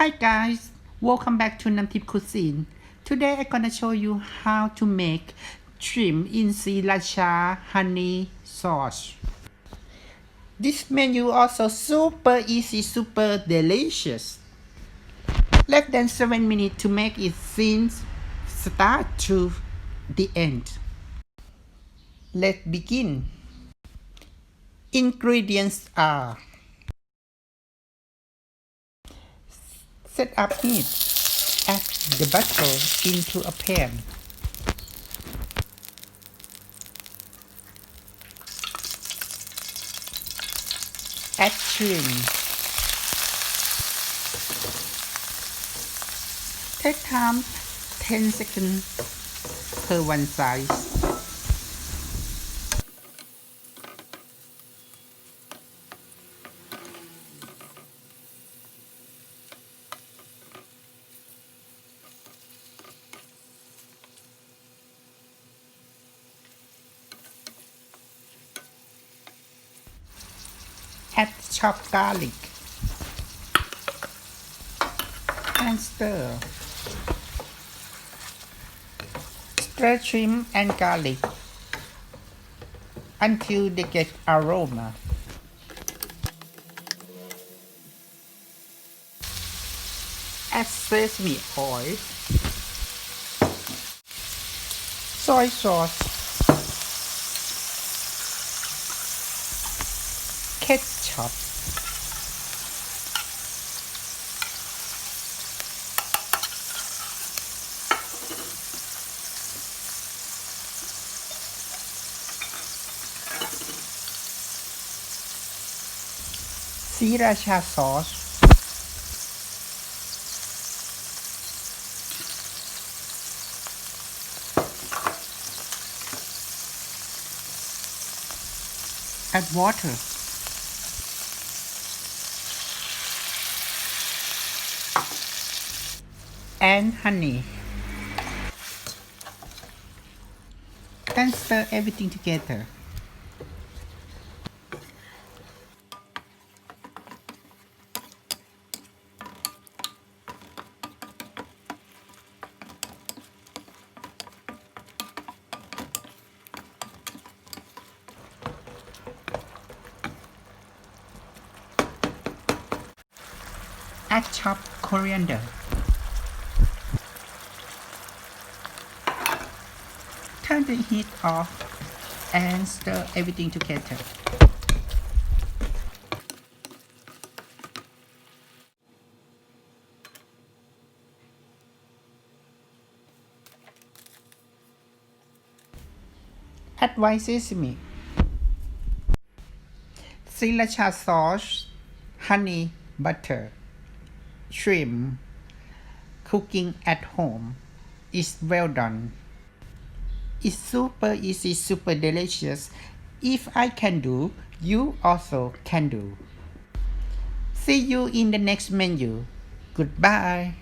Hi guys, welcome back to Namtip Cuisine. Today I'm gonna show you how to make shrimp in Sriracha honey sauce. This menu also super easy, super delicious. Less than 7 minutes to make it since start to the end. Let's begin. Ingredients are: set up heat. Add the butter into a pan. Add shrimp. Take time 10 seconds per one size. Add chopped garlic and stir. Stir shrimp and garlic until they get aroma. Add sesame oil, soy sauce, ketchup, Sriracha sauce, add water, and honey, and stir everything together. Add chopped coriander. Turn the heat off and stir everything together. Add white sesame, Sriracha sauce, honey, butter, shrimp. Cooking at home is well done. It's super easy, super delicious. If I can do, you also can do. See you in the next menu. Goodbye.